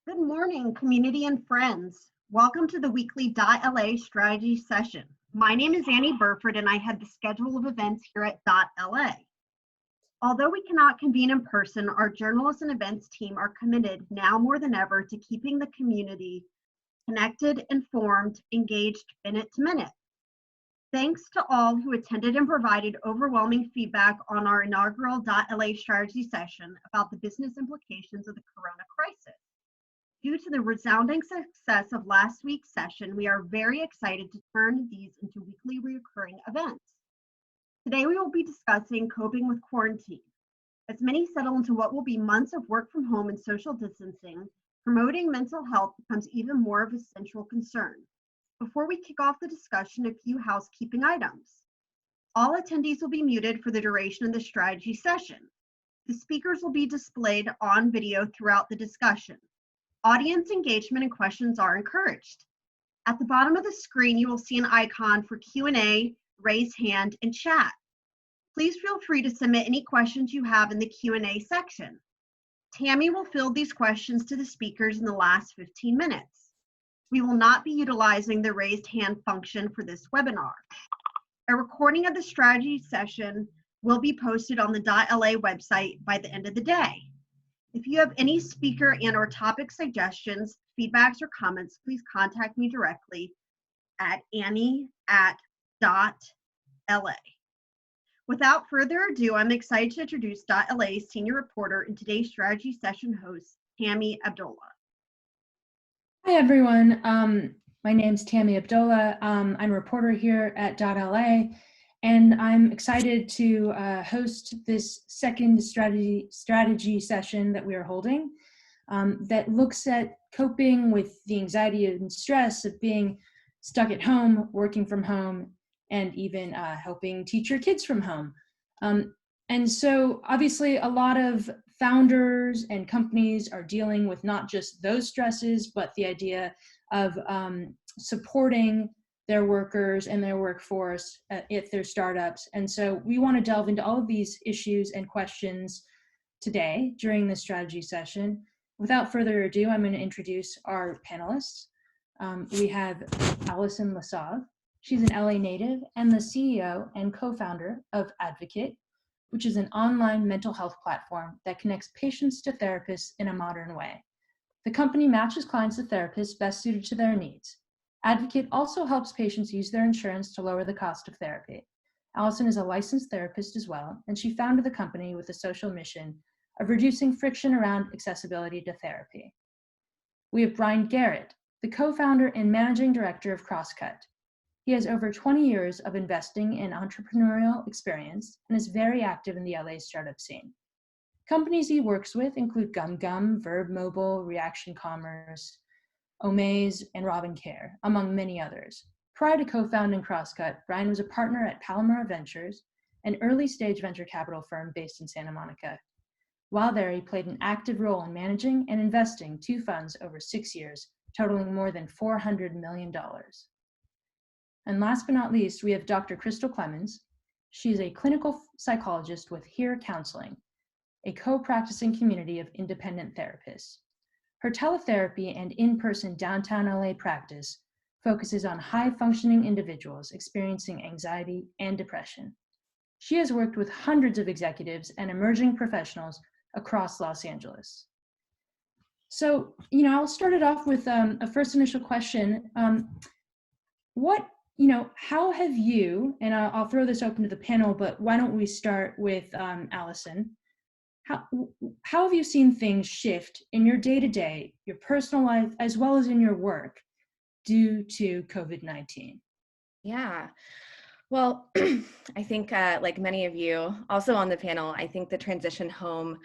Good morning, community and friends. Welcome to the weekly .LA strategy session. My name is Annie Burford and I head the schedule of events here at .LA. Although we cannot convene in person, our journalists and events team are committed now more than ever to keeping the community connected, informed, engaged minute to minute. Thanks to all who attended and provided overwhelming feedback on our inaugural .LA strategy session about the business implications of the corona crisis. Due to the resounding success of last week's session, we are very excited to turn these into weekly recurring events. Today, we will be discussing coping with quarantine. As many settle into what will be months of work from home and social distancing, promoting mental health becomes even more of a central concern. Before we kick off the discussion, a few housekeeping items. All attendees will be muted for the duration of the strategy session. The speakers will be displayed on video throughout the discussion. Audience engagement and questions are encouraged. At the bottom of the screen, you will see an icon for Q&A, raise hand, and chat. Please feel free to submit any questions you have in the Q&A section. Tami will field these questions to the speakers in the last 15 minutes. We will not be utilizing the raised hand function for this webinar. A recording of the strategy session will be posted on the .LA website by the end of the day. If you have any speaker and/or topic suggestions, feedbacks, or comments, please contact me directly at Annie@.LA. Without further ado, I'm excited to introduce .LA's senior reporter and today's strategy session host, Tami Abdollah. Hi, everyone. My name's Tami Abdollah. I'm a reporter here at .LA, and I'm excited to host this second strategy session that we are holding that looks at coping with the anxiety and stress of being stuck at home, working from home, and even helping teach your kids from home. And so obviously a lot of founders and companies are dealing with not just those stresses, but the idea of supporting their workers and their workforce at their startups. And so we want to delve into all of these issues and questions today during this strategy session. Without further ado, I'm going to introduce our panelists. We have Alison LaSov. She's an LA native and the CEO and co-founder of Advekit, which is an online mental health platform that connects patients to therapists in a modern way. The company matches clients to therapists best suited to their needs. Advekit also helps patients use their insurance to lower the cost of therapy. Alison is a licensed therapist as well, and she founded the company with a social mission of reducing friction around accessibility to therapy. We have Garrett, the co-founder and managing director of Crosscut. He has over 20 years of investing in entrepreneurial experience and is very active in the LA startup scene. Companies he works with include GumGum, Verb Mobile, Reaction Commerce, Omaze, and Robin Care, among many others. Prior to co-founding Crosscut, Brian was a partner at Palomar Ventures, an early-stage venture capital firm based in Santa Monica. While there, he played an active role in managing and investing 2 funds over 6 years, totaling more than $400 million. And last but not least, we have Dr. Crystal Clements. She's a clinical psychologist with Here Counseling, a co-practicing community of independent therapists. Her teletherapy and in-person downtown LA practice focuses on high-functioning individuals experiencing anxiety and depression. She has worked with hundreds of executives and emerging professionals across Los Angeles. So, I'll start it off with a first initial question. How have you, and I'll throw this open to the panel, but why don't we start with Alison? How have you seen things shift in your day-to-day, your personal life, as well as in your work due to COVID-19? Yeah. Well, I think like many of you also on the panel, I think the transition home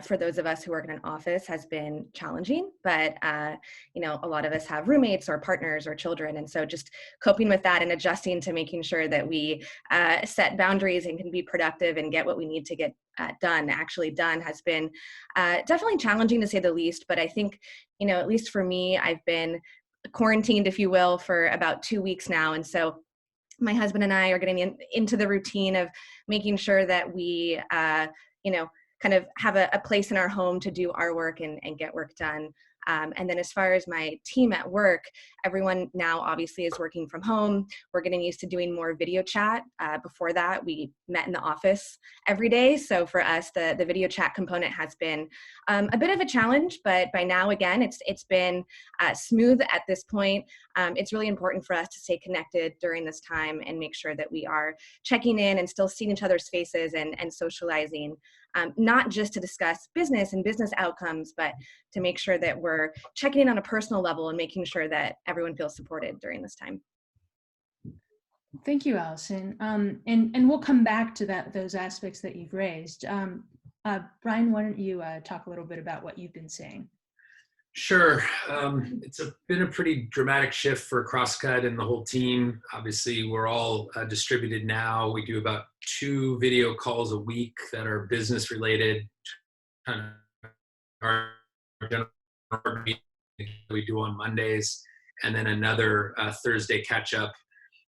for those of us who work in an office has been challenging, but a lot of us have roommates or partners or children. And so just coping with that and adjusting to making sure that we set boundaries and can be productive and get what we need to get actually done has been definitely challenging to say the least. But I think, at least for me, I've been quarantined, if you will, for about 2 weeks now. And so my husband and I are getting into the routine of making sure that we, kind of have a place in our home to do our work and get work done. And then as far as my team at work, everyone now obviously is working from home. We're getting used to doing more video chat. Before that, we met in the office every day. So for us, the video chat component has been a bit of a challenge, but by now, again, it's been smooth at this point. It's really important for us to stay connected during this time and make sure that we are checking in and still seeing each other's faces and socializing. Not just to discuss business and business outcomes, but to make sure that we're checking in on a personal level and making sure that everyone feels supported during this time. Thank you, Alison. And we'll come back to those aspects that you've raised. Brian, why don't you talk a little bit about what you've been seeing? Sure. It's been a pretty dramatic shift for Crosscut and the whole team. Obviously, we're all distributed now. We do about 2 video calls a week that are business related. Kind of our general meeting we do on Mondays, and then another Thursday catch up.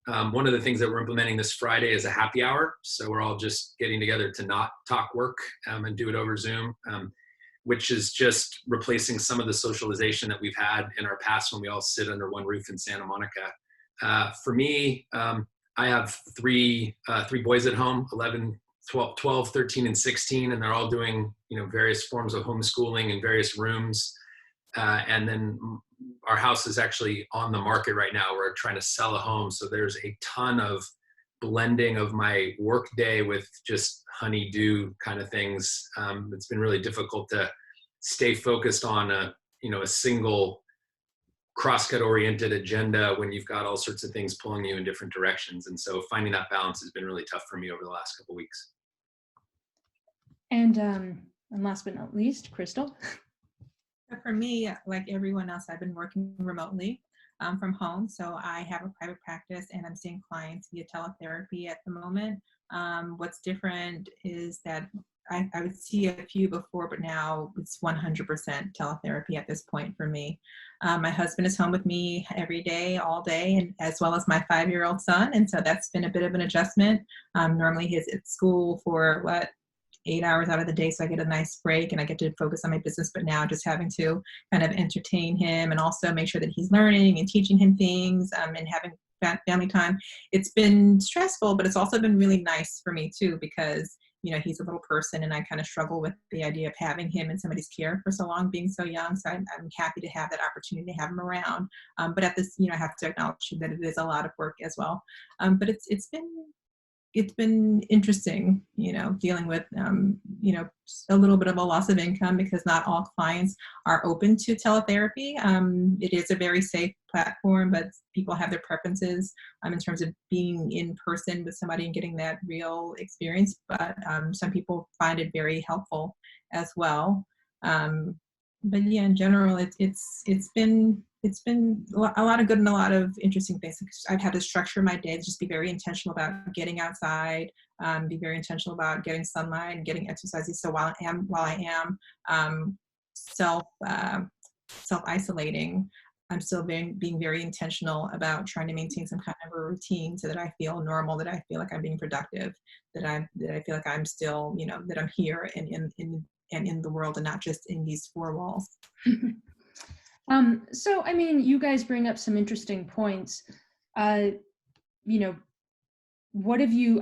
One of the things that we're implementing this Friday is a happy hour. So we're all just getting together to not talk work and do it over Zoom. Which is just replacing some of the socialization that we've had in our past when we all sit under one roof in Santa Monica. For me, I have three boys at home, 11, 12, 13, and 16, and they're all doing various forms of homeschooling in various rooms. And then our house is actually on the market right now. We're trying to sell a home. So there's a ton of blending of my work day with just honey-do kind of things. It's been really difficult to stay focused on a single Crosscut oriented agenda when you've got all sorts of things pulling you in different directions. And so finding that balance has been really tough for me over the last couple of weeks. And last but not least, Crystal. For me, like everyone else, I've been working remotely from home. So I have a private practice and I'm seeing clients via teletherapy at the moment. What's different is that I would see a few before, but now it's 100% teletherapy at this point for me. My husband is home with me every day, all day, and as well as my 5-year-old son. And so that's been a bit of an adjustment. Normally he's at school for 8 hours out of the day, so I get a nice break and I get to focus on my business. But now just having to kind of entertain him and also make sure that he's learning and teaching him things and having family time. It's been stressful, but it's also been really nice for me too, because he's a little person and I kind of struggle with the idea of having him in somebody's care for so long, being so young. So I'm happy to have that opportunity to have him around. But at this, I have to acknowledge that it is a lot of work as well. But it's been interesting, dealing with, a little bit of a loss of income because not all clients are open to teletherapy. It is a very safe platform, but people have their preferences in terms of being in person with somebody and getting that real experience. But some people find it very helpful as well. But yeah, in general, it's been a lot of good and a lot of interesting things. I've had to structure my day, just be very intentional about getting outside, be very intentional about getting sunlight and getting exercises. So while I am self-isolating, I'm still being very intentional about trying to maintain some kind of a routine so that I feel normal, that I feel like I'm being productive, that I feel like I'm still, that I'm here and in the world and not just in these 4 walls. So, you guys bring up some interesting points. What have you,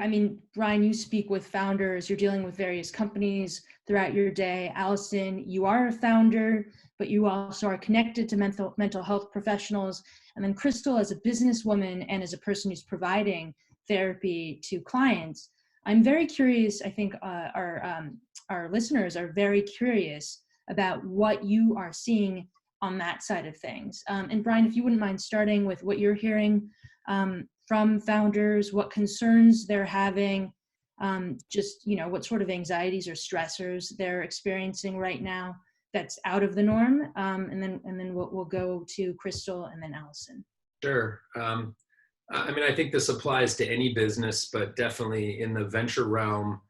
Brian, you speak with founders, you're dealing with various companies throughout your day. Alison, you are a founder, but you also are connected to mental health professionals. And then Crystal, as a businesswoman and as a person who's providing therapy to clients, I'm very curious. I think our listeners are very curious about what you are seeing on that side of things. And Brian, if you wouldn't mind starting with what you're hearing from founders, what concerns they're having, what sort of anxieties or stressors they're experiencing right now that's out of the norm. And then we'll go to Crystal and then Alison. Sure. I think this applies to any business, but definitely in the venture realm,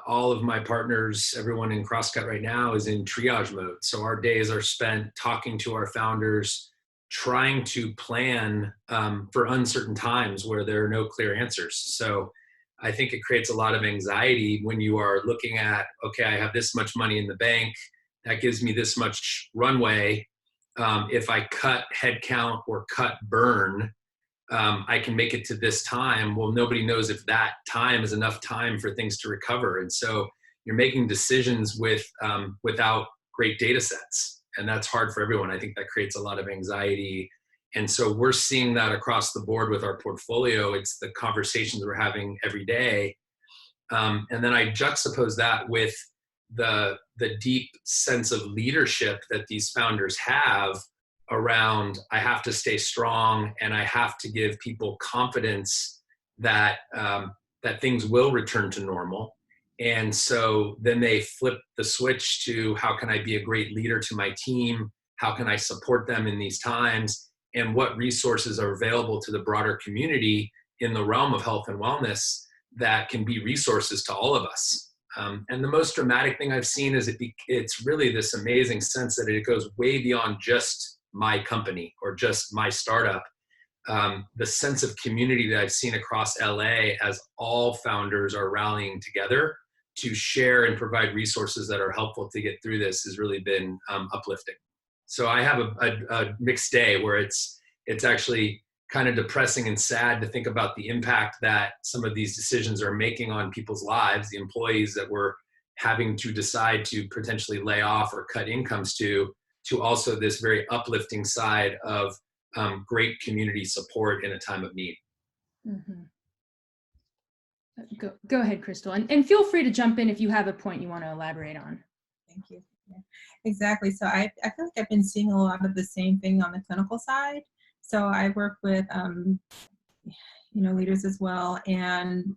all of my partners, everyone in Crosscut right now is in triage mode. So our days are spent talking to our founders, trying to plan for uncertain times where there are no clear answers. So I think it creates a lot of anxiety when you are looking at, okay, I have this much money in the bank, that gives me this much runway. If I cut headcount or cut burn, I can make it to this time. Well, nobody knows if that time is enough time for things to recover. And so you're making decisions without great data sets. And that's hard for everyone. I think that creates a lot of anxiety. And so we're seeing that across the board with our portfolio. It's the conversations we're having every day. And then I juxtapose that with the deep sense of leadership that these founders have around, I have to stay strong and I have to give people confidence that that things will return to normal. And so then they flip the switch to, how can I be a great leader to my team? How can I support them in these times? And what resources are available to the broader community in the realm of health and wellness that can be resources to all of us. And the most dramatic thing I've seen is it's really this amazing sense that it goes way beyond just my company or just my startup. The sense of community that I've seen across LA as all founders are rallying together to share and provide resources that are helpful to get through this has really been uplifting. So I have a mixed day where it's actually kind of depressing and sad to think about the impact that some of these decisions are making on people's lives, the employees that we're having to decide to potentially lay off or cut incomes to also this very uplifting side of great community support in a time of need. Mm-hmm. Go ahead, Crystal, and feel free to jump in if you have a point you want to elaborate on. Thank you. Yeah, exactly. So I feel like I've been seeing a lot of the same thing on the clinical side. So I work with leaders as well, and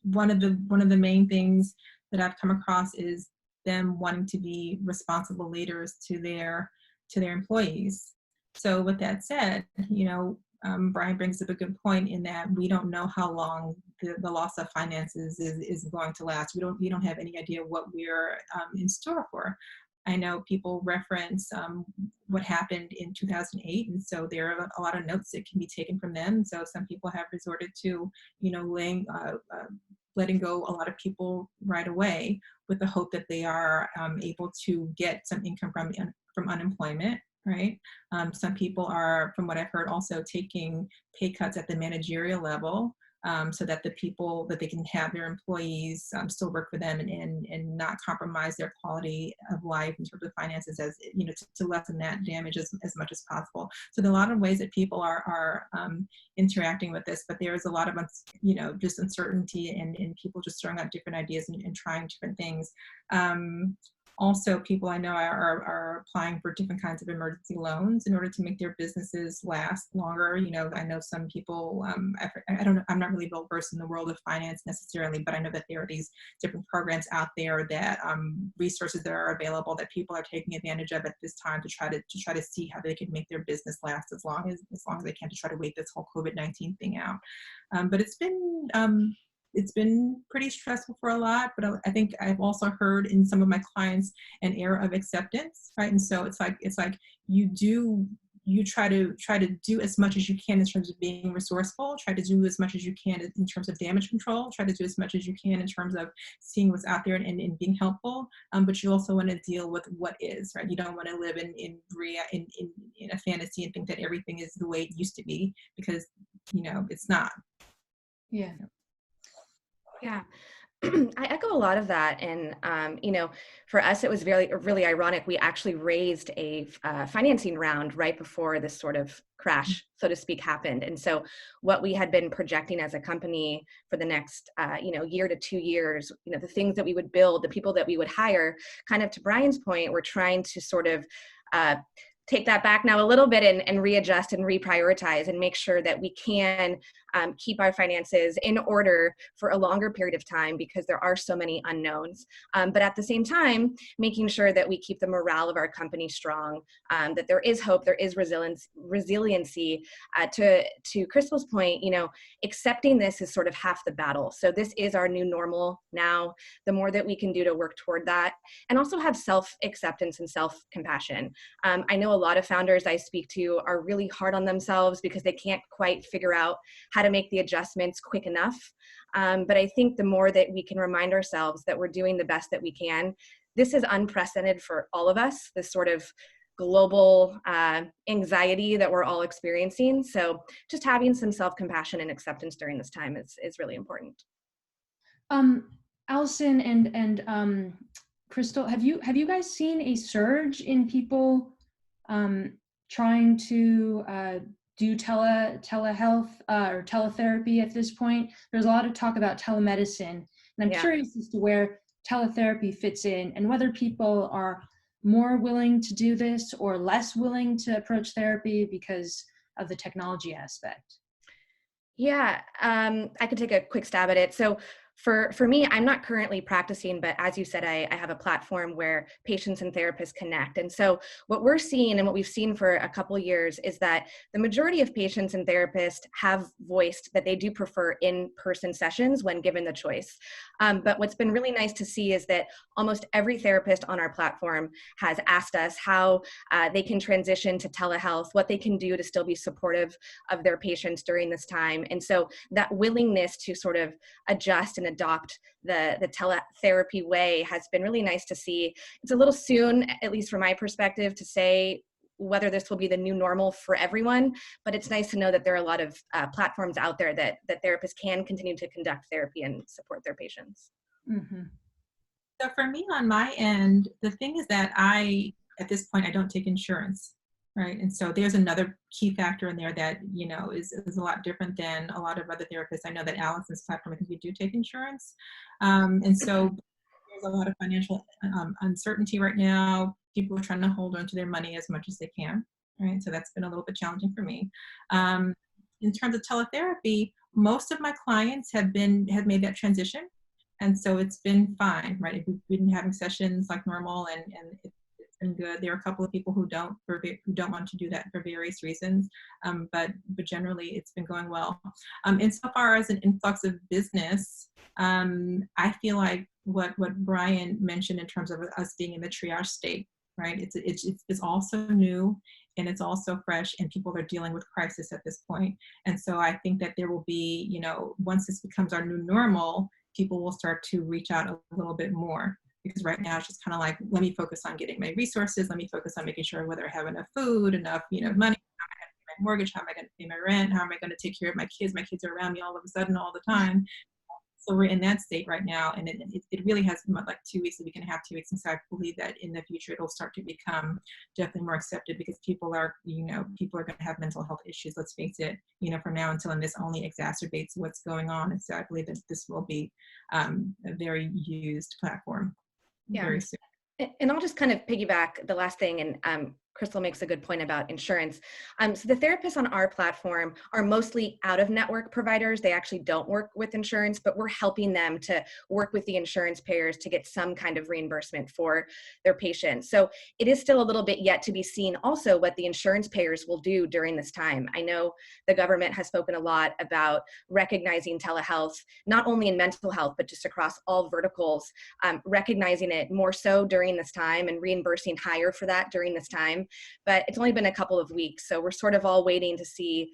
one of the main things that I've come across is them wanting to be responsible leaders to their employees. So with that said, Brian brings up a good point in that we don't know how long the loss of finances is going to last. We don't have any idea what we're in store for. I know people reference what happened in 2008, and so there are a lot of notes that can be taken from them. So some people have resorted to, letting go a lot of people right away with the hope that they are able to get some income from unemployment. Right. Some people are, from what I've heard, also taking pay cuts at the managerial level so that they can have their employees still work for them and not compromise their quality of life in terms of finances, as to lessen that damage as much as possible. So there are a lot of ways that people are interacting with this, but there is a lot of just uncertainty and people just throwing out different ideas and trying different things. Also, people I know are applying for different kinds of emergency loans in order to make their businesses last longer. I know some people, I'm not really well versed in the world of finance necessarily, but I know that there are these different programs out there that resources that are available that people are taking advantage of at this time to try to see how they can make their business last as long as they can, to try to wait this whole COVID-19 thing out. But it's been pretty stressful for a lot, but I think I've also heard in some of my clients an era of acceptance, right? And so it's like you try to do as much as you can in terms of being resourceful, try to do as much as you can in terms of damage control, try to do as much as you can in terms of seeing what's out there and being helpful. But you also want to deal with what is, right? You don't want to live in a fantasy and think that everything is the way it used to be, because it's not. Yeah. Yeah, I echo a lot of that. And, for us, it was really ironic. We actually raised a financing round right before this sort of crash, so to speak, happened. And so what we had been projecting as a company for the next, year to 2 years, the things that we would build, the people that we would hire, kind of to Brian's point, we're trying to sort of take that back now a little bit and readjust and reprioritize and make sure that we can keep our finances in order for a longer period of time, because there are so many unknowns. But at the same time, making sure that we keep the morale of our company strong, that there is hope, there is resiliency. To Crystal's point, accepting this is sort of half the battle. So this is our new normal now. The more that we can do to work toward that, and also have self-acceptance and self-compassion. I know a lot of founders I speak to are really hard on themselves because they can't quite figure out how to make the adjustments quick enough. But I think the more that we can remind ourselves that we're doing the best that we can, this is unprecedented for all of us, this sort of global anxiety that we're all experiencing. So just having some self-compassion and acceptance during this time is really important. Alison and Crystal, have you guys seen a surge in people trying to do telehealth or teletherapy at this point? There's a lot of talk about telemedicine, and I'm curious as to where teletherapy fits in and whether people are more willing to do this or less willing to approach therapy because of the technology aspect. Yeah, I could take a quick stab at it. So for me, I'm not currently practicing, but as you said, I have a platform where patients and therapists connect. And so what we're seeing and what we've seen for a couple of years is that the majority of patients and therapists have voiced that they do prefer in-person sessions when given the choice. But what's been really nice to see is that almost every therapist on our platform has asked us how they can transition to telehealth, what they can do to still be supportive of their patients during this time. And so that willingness to sort of adjust and adopt the teletherapy way has been really nice to see. It's a little soon, at least from my perspective, to say whether this will be the new normal for everyone, but it's nice to know that there are a lot of platforms out there that therapists can continue to conduct therapy and support their patients. Mm-hmm. So for me on my end, the thing is that at this point, I don't take insurance, right? And so there's another key factor in there that, is a lot different than a lot of other therapists. I know that Alison's platform, I think we do take insurance. And so there's a lot of financial uncertainty right now. People are trying to hold on to their money as much as they can, right? So that's been a little bit challenging for me. In terms of teletherapy, most of my clients have made that transition. And so it's been fine, right? We've been having sessions like normal and it's been good. There are a couple of people who don't want to do that for various reasons, but generally it's been going well. Insofar as an influx of business, I feel like what Brian mentioned in terms of us being in the triage state, right? It's also new and it's also fresh, and people are dealing with crisis at this point. And so I think that there will be, once this becomes our new normal, people will start to reach out a little bit more. Because right now it's just kind of like, let me focus on getting my resources. Let me focus on making sure whether I have enough food, enough, money, how am I going to pay my mortgage, how am I going to pay my rent, how am I going to take care of my kids? My kids are around me all of a sudden, all the time. So we're in that state right now, and it really has been like 2 weeks, a week and a half, 2 weeks. And so I believe that in the future it'll start to become definitely more accepted because people are going to have mental health issues. Let's face it, from now until, and this only exacerbates what's going on. And so I believe that this will be a very used platform. Yeah. Very soon. And I'll just kind of piggyback the last thing, and Crystal makes a good point about insurance. So the therapists on our platform are mostly out-of-network providers. They actually don't work with insurance, but we're helping them to work with the insurance payers to get some kind of reimbursement for their patients. So it is still a little bit yet to be seen also what the insurance payers will do during this time. I know the government has spoken a lot about recognizing telehealth, not only in mental health, but just across all verticals, recognizing it more so during this time and reimbursing higher for that during this time. But it's only been a couple of weeks, so we're sort of all waiting to see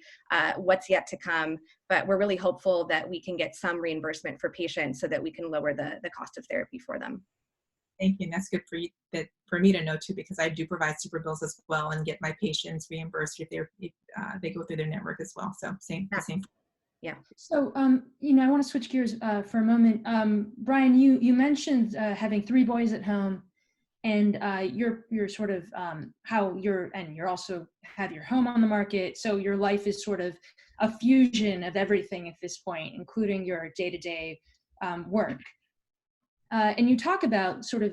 what's yet to come. But we're really hopeful that we can get some reimbursement for patients so that we can lower the cost of therapy for them. Thank you, and that's good for me to know too, because I do provide super bills as well and get my patients reimbursed if they go through their network as well. So same. Yeah. So, I want to switch gears for a moment. Brian, you mentioned having 3 boys at home. And you're sort of you're also have your home on the market. So your life is sort of a fusion of everything at this point, including your day-to-day work. And you talk about sort of,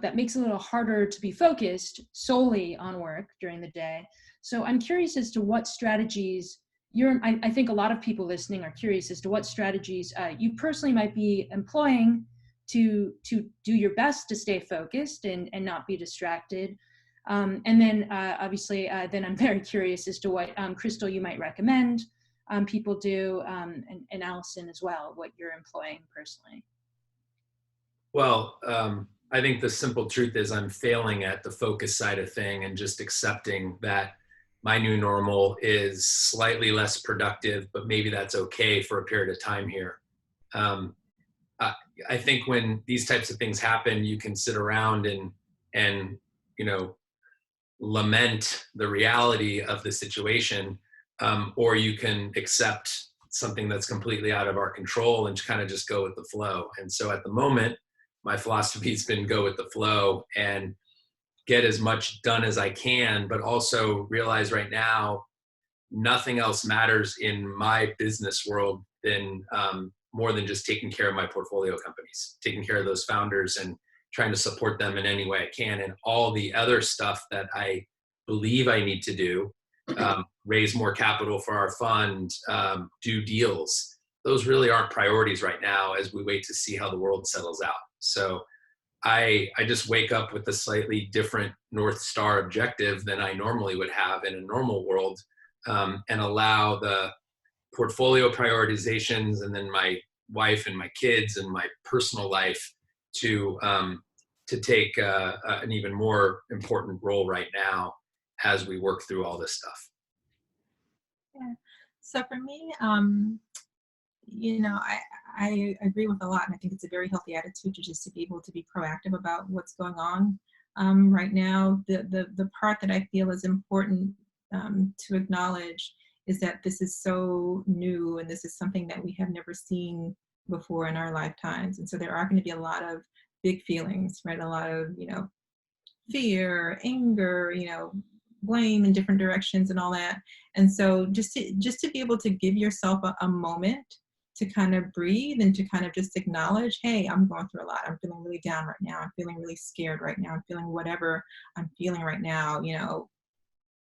that makes it a little harder to be focused solely on work during the day. So I'm curious as to what strategies I think a lot of people listening are curious as to what strategies you personally might be employing to do your best to stay focused and not be distracted. And then obviously, then I'm very curious as to what, Crystal, you might recommend people do, and Alison as well, what you're employing personally. Well, I think the simple truth is I'm failing at the focus side of thing and just accepting that my new normal is slightly less productive, but maybe that's okay for a period of time here. I think when these types of things happen, you can sit around and lament the reality of the situation, or you can accept something that's completely out of our control and kind of just go with the flow. And so at the moment, my philosophy has been go with the flow and get as much done as I can, but also realize right now, nothing else matters in my business world than more than just taking care of my portfolio companies, taking care of those founders and trying to support them in any way I can. And all the other stuff that I believe I need to do, raise more capital for our fund, do deals, those really aren't priorities right now as we wait to see how the world settles out. So I just wake up with a slightly different North Star objective than I normally would have in a normal world, and allow the portfolio prioritizations and then my wife and my kids and my personal life to take an even more important role right now as we work through all this stuff. Yeah. So for me, I agree with a lot, and I think it's a very healthy attitude to just to be able to be proactive about what's going on right now. The part that I feel is important to acknowledge is that this is so new, and this is something that we have never seen before in our lifetimes. And so there are going to be a lot of big feelings, right? A lot of, fear, anger, blame in different directions and all that. And so just to be able to give yourself a moment to kind of breathe and to kind of just acknowledge, hey, I'm going through a lot. I'm feeling really down right now. I'm feeling really scared right now. I'm feeling whatever I'm feeling right now,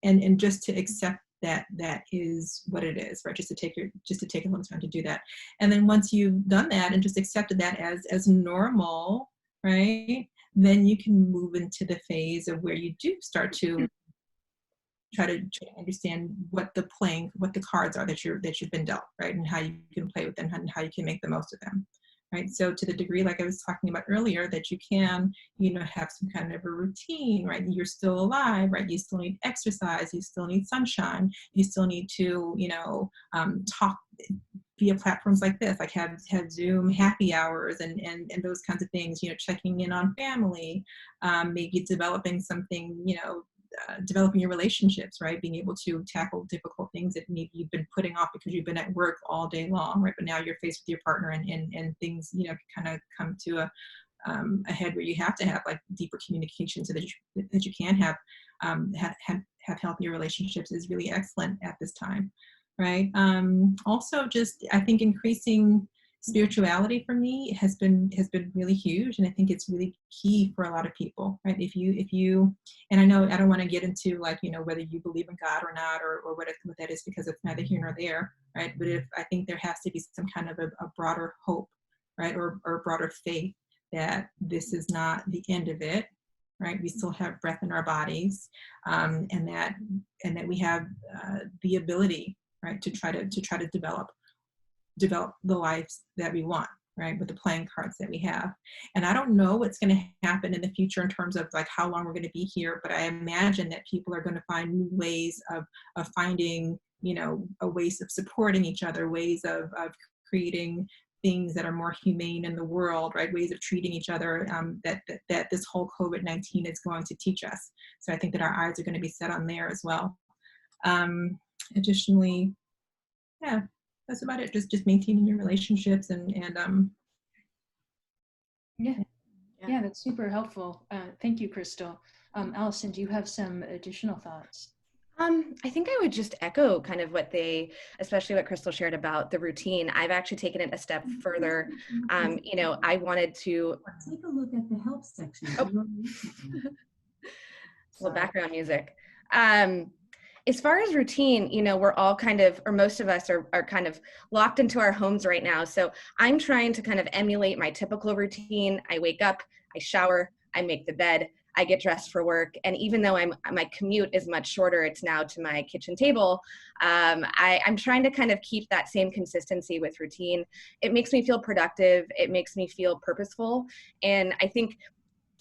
and just to accept that is what it is, right? Just to take a little time to do that. And then once you've done that and just accepted that as normal, right? Then you can move into the phase of where you do start to try to understand what the cards are that you've been dealt, right? And how you can play with them and how you can make the most of them. Right. So to the degree, like I was talking about earlier, that you can, have some kind of a routine, right? You're still alive, right? You still need exercise, you still need sunshine, you still need to, talk via platforms like this, like have Zoom happy hours and those kinds of things, checking in on family, maybe developing something, developing your relationships, right? Being able to tackle difficult things that maybe you've been putting off because you've been at work all day long, right? But now you're faced with your partner and things, kind of come to a head where you have to have like deeper communication so that you can have healthier relationships is really excellent at this time, right? Also, just I think increasing spirituality for me has been really huge, and I think it's really key for a lot of people, right? If you and I know I don't want to get into like whether you believe in God or not, or what that is, because it's neither here nor there, right? But I think there has to be some kind of a broader hope, right, or broader faith that this is not the end of it, right? We still have breath in our bodies, and that we have the ability, right, to try to develop the lives that we want, right, with the playing cards that we have. And I don't know what's going to happen in the future in terms of like how long we're going to be here, but I imagine that people are going to find new ways of finding, ways of supporting each other, ways of creating things that are more humane in the world, right, ways of treating each other, that this whole COVID-19 is going to teach us. So I think that our eyes are going to be set on there as well. Additionally, yeah, that's about it. Just maintaining your relationships and yeah, that's super helpful. Thank you, Crystal. Alison, do you have some additional thoughts? I think I would just echo kind of especially what Crystal shared about the routine. I've actually taken it a step further. I wanted to take a look at the help section. Well, background music. As far as routine, we're all kind of, or most of us are kind of locked into our homes right now. So I'm trying to kind of emulate my typical routine. I wake up, I shower, I make the bed, I get dressed for work. And even though my commute is much shorter, it's now to my kitchen table, I'm trying to kind of keep that same consistency with routine. It makes me feel productive. It makes me feel purposeful. And I think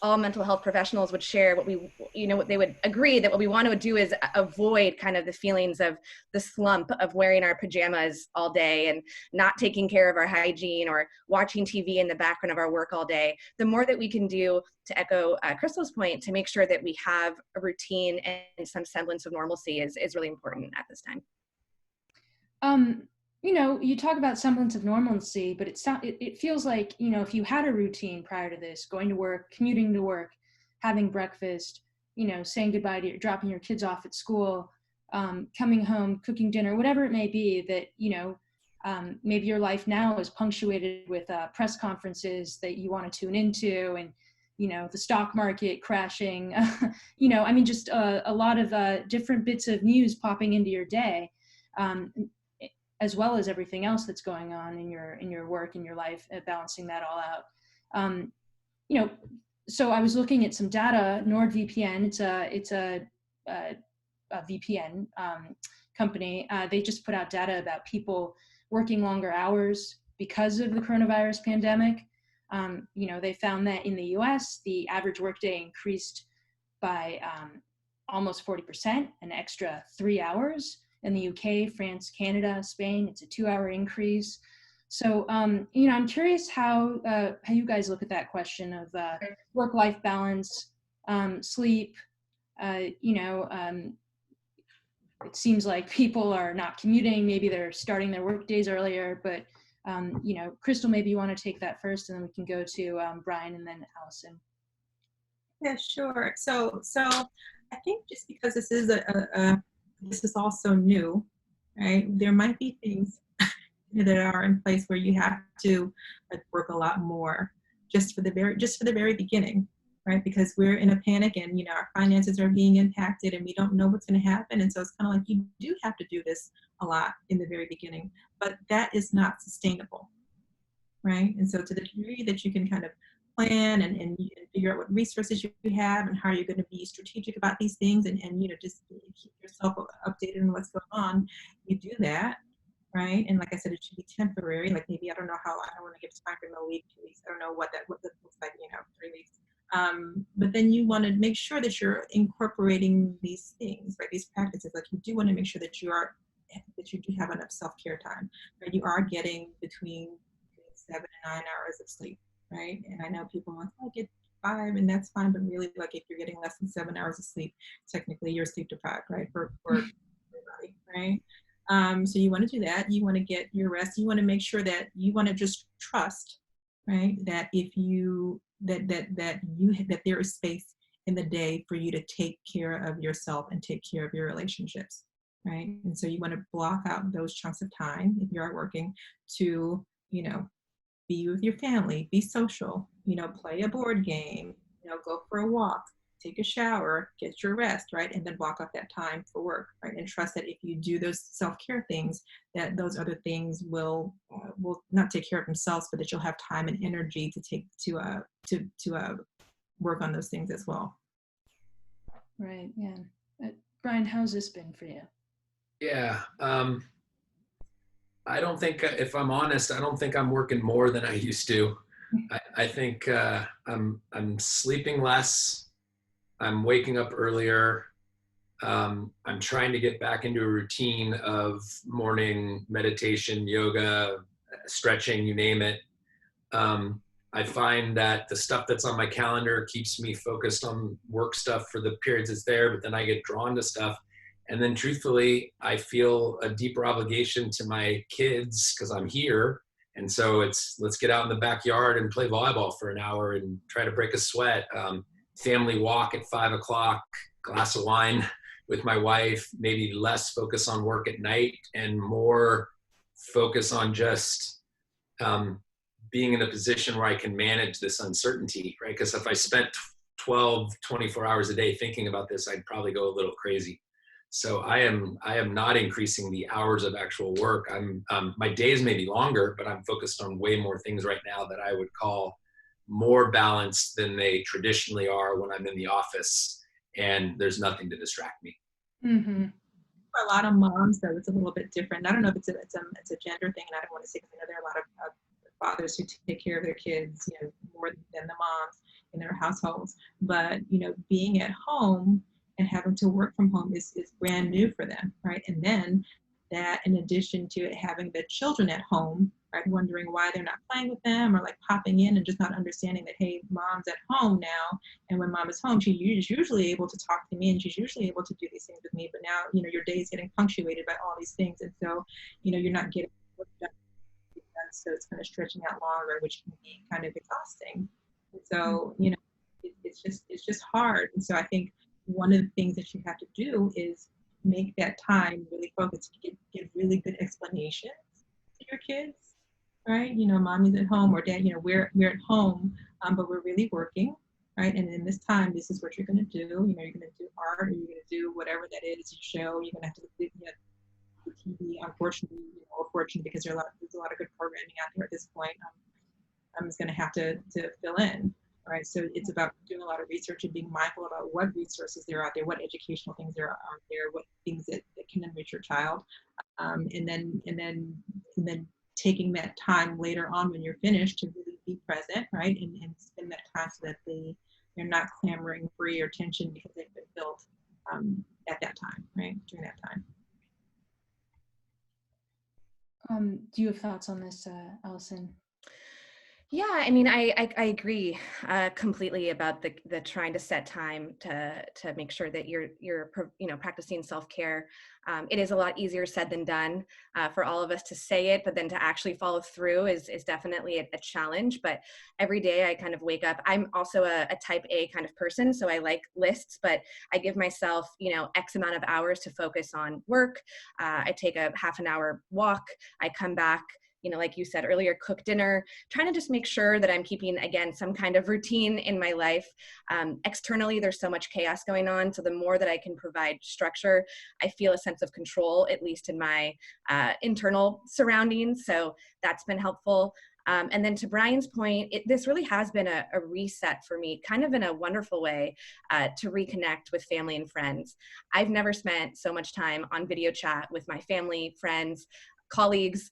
all mental health professionals would share what we, what they would agree that what we want to do is avoid kind of the feelings of the slump of wearing our pajamas all day and not taking care of our hygiene or watching TV in the background of our work all day. The more that we can do, to echo Crystal's point, to make sure that we have a routine and some semblance of normalcy is really important at this time. You talk about semblance of normalcy, but it feels like, if you had a routine prior to this, going to work, commuting to work, having breakfast, saying goodbye to dropping your kids off at school, coming home, cooking dinner, whatever it may be, that, maybe your life now is punctuated with press conferences that you want to tune into, and, the stock market crashing, just a lot of different bits of news popping into your day. As well as everything else that's going on in your work, in your life, balancing that all out. So I was looking at some data. NordVPN, it's a VPN company. They just put out data about people working longer hours because of the coronavirus pandemic. They found that in the US, the average workday increased by almost 40%, an extra 3 hours. In the UK, France, Canada, Spain, it's a 2-hour increase. So, I'm curious how you guys look at that question of work-life balance, sleep. It seems like people are not commuting. Maybe they're starting their work days earlier. But, Crystal, maybe you want to take that first, and then we can go to Brian and then Alison. Yeah, sure. So I think just because this is this is also new, right? There might be things that are in place where you have to work a lot more just for the very beginning, right? Because we're in a panic and our finances are being impacted and we don't know what's going to happen, and so it's kind of like you do have to do this a lot in the very beginning, but that is not sustainable, right? And so to the degree that you can kind of plan and figure out what resources you have and how you're going to be strategic about these things and just keep yourself updated on what's going on, you do that, right? And like I said, it should be temporary. Like maybe I don't want to give time for a week, 2 weeks. I don't know what that looks like, 3 weeks. But then you want to make sure that you're incorporating these things, right? These practices. Like you do want to make sure that you do have enough self-care time, right? You are getting between 7 and 9 hours of sleep. Right? And I know people are like, I get 5 and that's fine, but really, like if you're getting less than 7 hours of sleep, technically you're sleep deprived, right? For everybody, right? So you want to do that. You want to get your rest. You want to make sure that you want to just trust, right? That if you that there is space in the day for you to take care of yourself and take care of your relationships, right? And so you want to block out those chunks of time if you are working to, be with your family, be social, play a board game, go for a walk, take a shower, get your rest, right? And then block off that time for work, right? And trust that if you do those self-care things, that those other things will not take care of themselves, but that you'll have time and energy to work on those things as well. Right. Yeah. Brian, how's this been for you? Yeah. I don't think, if I'm honest, I don't think I'm working more than I used to. I think I'm sleeping less. I'm waking up earlier. I'm trying to get back into a routine of morning meditation, yoga, stretching, you name it. I find that the stuff that's on my calendar keeps me focused on work stuff for the periods it's there, but then I get drawn to stuff. And then truthfully, I feel a deeper obligation to my kids because I'm here. And so it's, let's get out in the backyard and play volleyball for an hour and try to break a sweat. Family walk at 5 o'clock, glass of wine with my wife, maybe less focus on work at night and more focus on just being in a position where I can manage this uncertainty, right? Because if I spent 12, 24 hours a day thinking about this, I'd probably go a little crazy. So I am not increasing the hours of actual work. My days may be longer, but I'm focused on way more things right now that I would call more balanced than they traditionally are when I'm in the office and there's nothing to distract me. Mm-hmm. For a lot of moms, though, it's a little bit different. I don't know if it's a gender thing, and I don't want to say, because I know there are a lot of fathers who take care of their kids, more than the moms. in their households. But, being at home and having to work from home is brand new for them, right? And then that, in addition to having the children at home, right, wondering why they're not playing with them, or like popping in and just not understanding that, hey, mom's at home now, and when mom is home, she's usually able to talk to me, and she's usually able to do these things with me, but now, your day is getting punctuated by all these things, and so, you're not getting work done, so it's kind of stretching out longer, which can be kind of exhausting. And so, it's just hard. And so I think one of the things that you have to do is make that time really focused, give really good explanations to your kids, right? Mommy's at home, or dad, we're at home, but we're really working, right? And in this time, this is what you're going to do. You're going to do art, or you're going to do whatever that is, you show. You're going to have to do the TV, unfortunately, or fortunately, because there's a lot of good programming out there at this point. I'm just going to have to fill in. Right, so it's about doing a lot of research and being mindful about what resources there are out there, what educational things there are out there, what things that can enrich your child, and then taking that time later on when you're finished to really be present, right, and spend that time so that they're not clamoring for your attention because they've been built at that time, right, during that time. Do you have thoughts on this, Alison? Yeah, I mean, I agree completely about the trying to set time to make sure that you're practicing self-care. It is a lot easier said than done for all of us to say it, but then to actually follow through is definitely a challenge. But every day I kind of wake up. I'm also a type A kind of person, so I like lists, but I give myself X amount of hours to focus on work. I take a half an hour walk. I come back, like you said earlier, cook dinner, trying to just make sure that I'm keeping, again, some kind of routine in my life. Externally, there's so much chaos going on. So the more that I can provide structure, I feel a sense of control, at least in my internal surroundings. So that's been helpful. And then to Brian's point, this really has been a reset for me, kind of in a wonderful way, to reconnect with family and friends. I've never spent so much time on video chat with my family, friends, colleagues,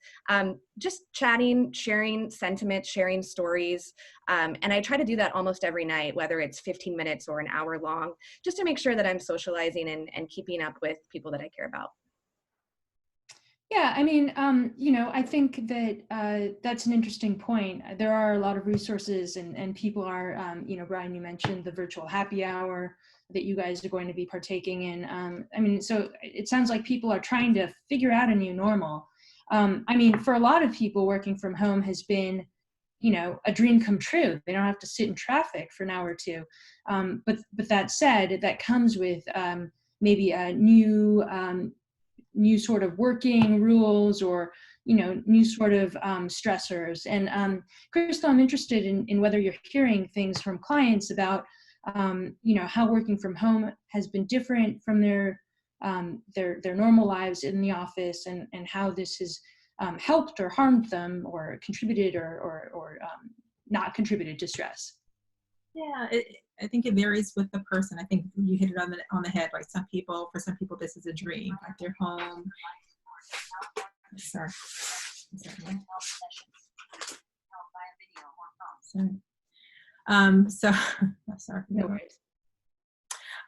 just chatting, sharing sentiments, sharing stories. And I try to do that almost every night, whether it's 15 minutes or an hour long, just to make sure that I'm socializing and keeping up with people that I care about. Yeah, I mean, I think that that's an interesting point. There are a lot of resources, and people are, Brian, you mentioned the virtual happy hour that you guys are going to be partaking in. I mean, so it sounds like people are trying to figure out a new normal. I mean, for a lot of people, working from home has been, a dream come true. They don't have to sit in traffic for an hour or two. But that said, that comes with maybe a new sort of working rules, or new sort of stressors. And Crystal, I'm interested in whether you're hearing things from clients about how working from home has been different from their normal lives in the office, and how this has helped or harmed them, or contributed or not contributed to stress. Yeah, I think it varies with the person. I think you hit it on the head. Right, for some people, this is a dream. Like they're home. Sorry. Sorry. No worries.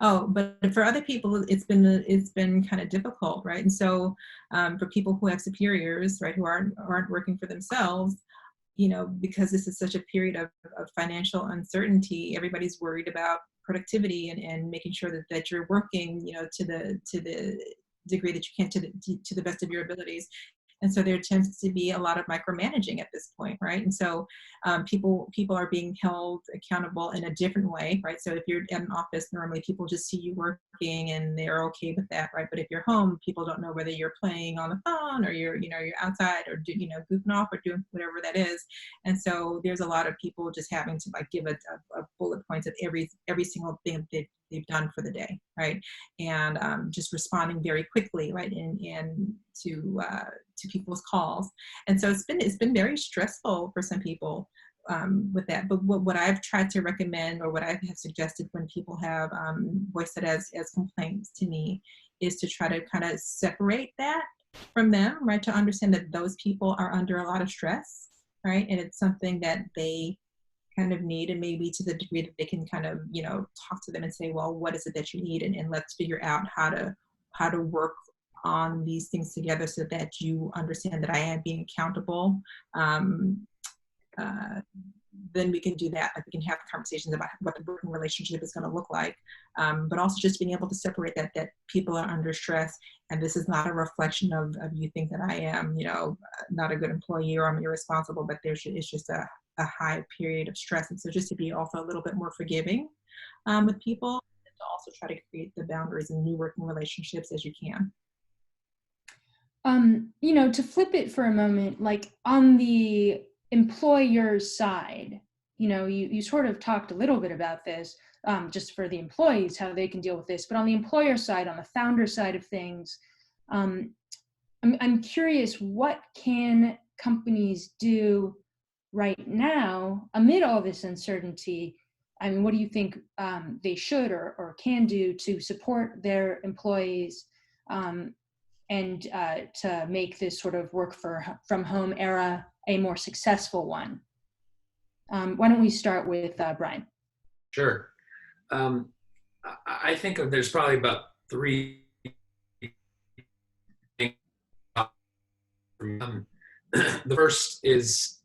Oh, but for other people, it's been kind of difficult, right? And so, for people who have superiors, right, who aren't working for themselves, because this is such a period of financial uncertainty, everybody's worried about productivity and making sure that you're working, to the degree that you can, to the best of your abilities. And so there tends to be a lot of micromanaging at this point, right? And so people are being held accountable in a different way, right? So if you're in an office, normally people just see you working and they're okay with that, right? But if you're home, people don't know whether you're playing on the phone, or you're outside, or goofing off, or doing whatever that is. And so there's a lot of people just having to give a bullet points of every single thing that they've done for the day, right? And just responding very quickly, right? And to people's calls. And so it's been very stressful for some people with that. But what I've tried to recommend, or what I have suggested when people have voiced it as complaints to me, is to try to kind of separate that from them, right? To understand that those people are under a lot of stress, right? And it's something that they kind of need, and maybe to the degree that they can kind of, talk to them and say, well, what is it that you need? And let's figure out how to work on these things together so that you understand that I am being accountable. Then we can do that. Like, we can have conversations about what the working relationship is going to look like, but also just being able to separate that people are under stress, and this is not a reflection of you think that I am, not a good employee or I'm irresponsible, but it's just a high period of stress. And so just to be also a little bit more forgiving with people, and to also try to create the boundaries in new working relationships as you can. To flip it for a moment, like on the employer's side, you sort of talked a little bit about this, just for the employees, how they can deal with this, but on the employer side, on the founder side of things, I'm curious, what can companies do right now amid all this uncertainty? I mean, what do you think they should or can do to support their employees and to make this sort of work from home era a more successful one? Why don't we start with Brian? Sure. I think there's probably about three things. The first is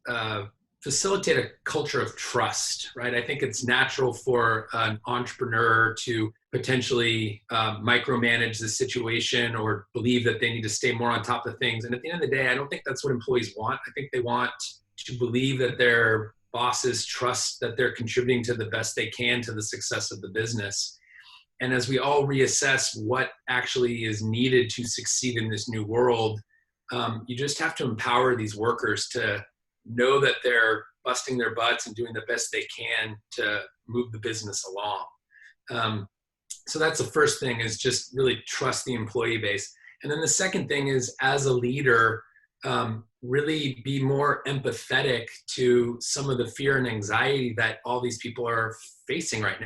facilitate a culture of trust, right? I think it's natural for an entrepreneur to potentially micromanage the situation or believe that they need to stay more on top of things. And at the end of the day, I don't think that's what employees want. I think they want to believe that their bosses trust that they're contributing to the best they can to the success of the business. And as we all reassess what actually is needed to succeed in this new world, you just have to empower these workers to know that they're busting their butts and doing the best they can to move the business along. So that's the first thing, is just really trust the employee base. And then the second thing is, as a leader, really be more empathetic to some of the fear and anxiety that all these people are facing right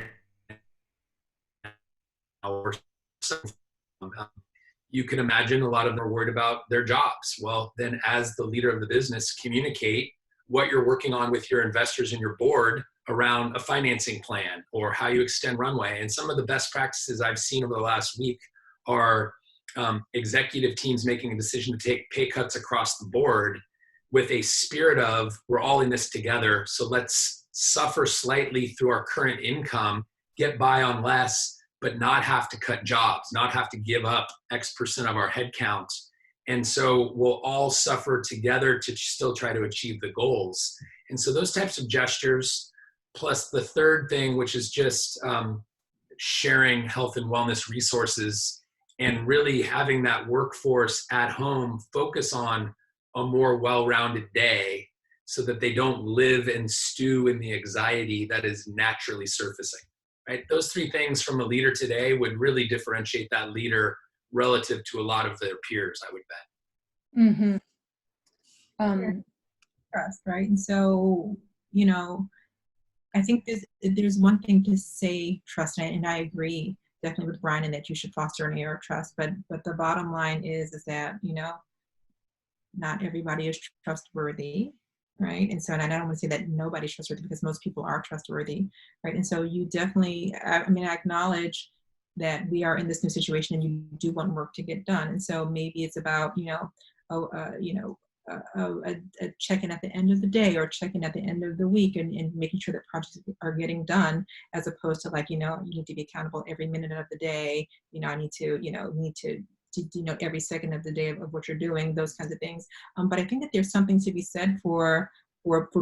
now. You can imagine a lot of them are worried about their jobs. Well, then as the leader of the business, communicate what you're working on with your investors and your board around a financing plan or how you extend runway. And some of the best practices I've seen over the last week are executive teams making a decision to take pay cuts across the board with a spirit of, we're all in this together, so let's suffer slightly through our current income, get by on less, but not have to cut jobs, not have to give up X% of our headcount. And so we'll all suffer together to still try to achieve the goals. And so those types of gestures, plus the third thing, which is just sharing health and wellness resources and really having that workforce at home focus on a more well-rounded day so that they don't live and stew in the anxiety that is naturally surfacing, right? Those three things from a leader today would really differentiate that leader relative to a lot of their peers, I would bet. Mm-hmm. Trust, right? And so, I think there's one thing to say trust, and I agree definitely with Brian in that you should foster an air of trust, but the bottom line is that, not everybody is trustworthy, right? And so, and I don't want to say that nobody's trustworthy, because most people are trustworthy, right? And so you definitely, I acknowledge that we are in this new situation and you do want work to get done. And so maybe it's about, a check-in at the end of the day or check-in at the end of the week and making sure that projects are getting done, as opposed to you need to be accountable every minute of the day. I need to every second of the day of what you're doing, those kinds of things. But I think that there's something to be said for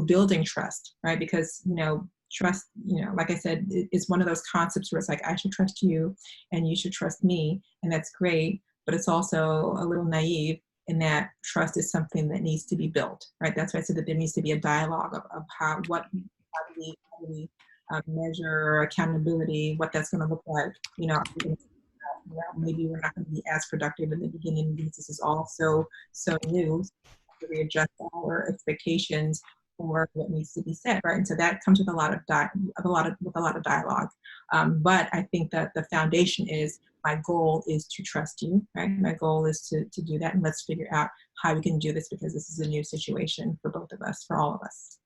building trust, right? Because, trust, like I said, it's one of those concepts where it's like, I should trust you and you should trust me. And that's great. But it's also a little naive in that trust is something that needs to be built, right? That's why I said that there needs to be a dialogue of how do we measure accountability, what that's going to look like. Maybe we're not going to be as productive in the beginning because this is all so new. So we adjust our expectations for what needs to be said, right? And so that comes with a lot of dialogue. But I think that the foundation is, my goal is to trust you, right? My goal is to do that, and let's figure out how we can do this, because this is a new situation for both of us, for all of us.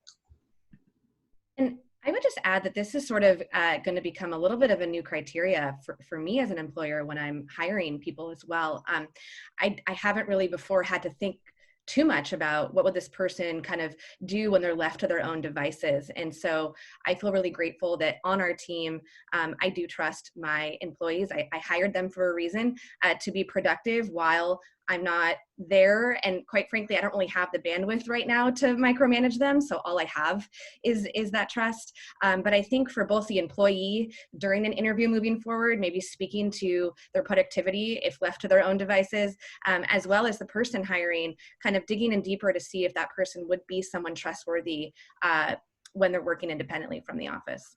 And I would just add that this is sort of going to become a little bit of a new criteria for me as an employer when I'm hiring people as well. I haven't really before had to think too much about what would this person kind of do when they're left to their own devices. And so I feel really grateful that on our team, I do trust my employees. I hired them for a reason, to be productive while I'm not there. And quite frankly, I don't really have the bandwidth right now to micromanage them. So all I have is that trust. But I think for both the employee during an interview moving forward, maybe speaking to their productivity if left to their own devices, as well as the person hiring, kind of digging in deeper to see if that person would be someone trustworthy when they're working independently from the office.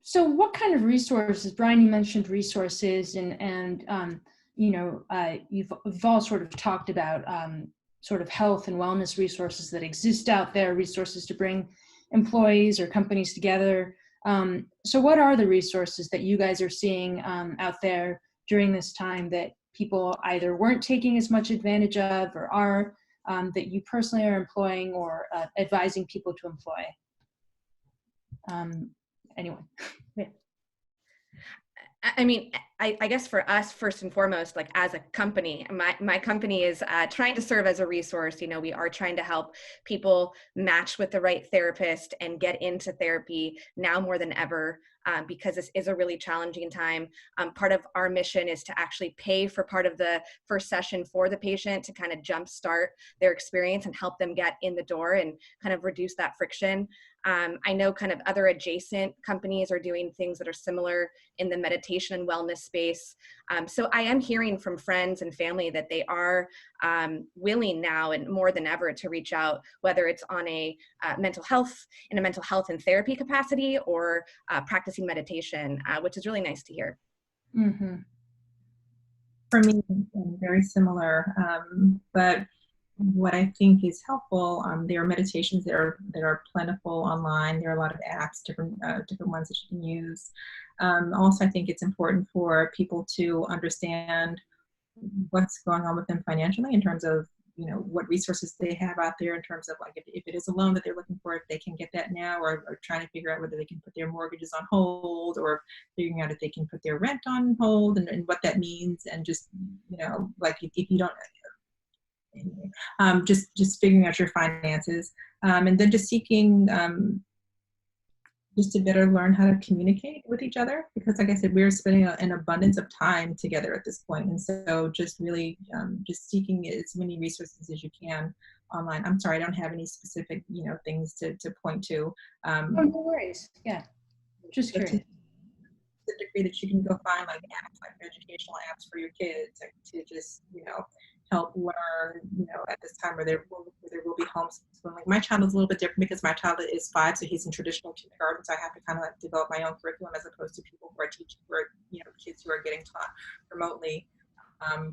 So what kind of resources, Brian, you mentioned resources and you know, you've all sort of talked about sort of health and wellness resources that exist out there, resources to bring employees or companies together. So what are the resources that you guys are seeing out there during this time that people either weren't taking as much advantage of or are, that you personally are employing or advising people to employ? Anyone? Yeah. I mean, I guess for us, first and foremost, like as a company, my company is trying to serve as a resource. You know, we are trying to help people match with the right therapist and get into therapy now more than ever, because this is a really challenging time. Part of our mission is to actually pay for part of the first session for the patient to kind of jumpstart their experience and help them get in the door and kind of reduce that friction. I know kind of other adjacent companies are doing things that are similar in the meditation and wellness space. So I am hearing from friends and family that they are willing now and more than ever to reach out, whether it's on a mental health and therapy capacity or practicing meditation, which is really nice to hear. Mm-hmm. For me, very similar, but what I think is helpful, there are meditations that are plentiful online. There are a lot of apps, different ones that you can use. Also, I think it's important for people to understand what's going on with them financially in terms of, you know, what resources they have out there in terms of like if it is a loan that they're looking for, if they can get that now, or trying to figure out whether they can put their mortgages on hold, or figuring out if they can put their rent on hold and what that means. And just, you know, like if you don't, anyway, just figuring out your finances, and then just seeking just to better learn how to communicate with each other, because like I said, we're spending an abundance of time together at this point, and so just really just seeking as many resources as you can online. I'm sorry, I don't have any specific, you know, things to point to. Oh, no worries. Yeah, just curious. To the degree that you can go find like apps, like educational apps for your kids, like, to just, you know, help learn, you know, at this time where there will be homeschooling. Like my child is a little bit different because my child is 5, so he's in traditional kindergarten, so I have to kind of like develop my own curriculum as opposed to people who are teaching, who are, you know, kids who are getting taught remotely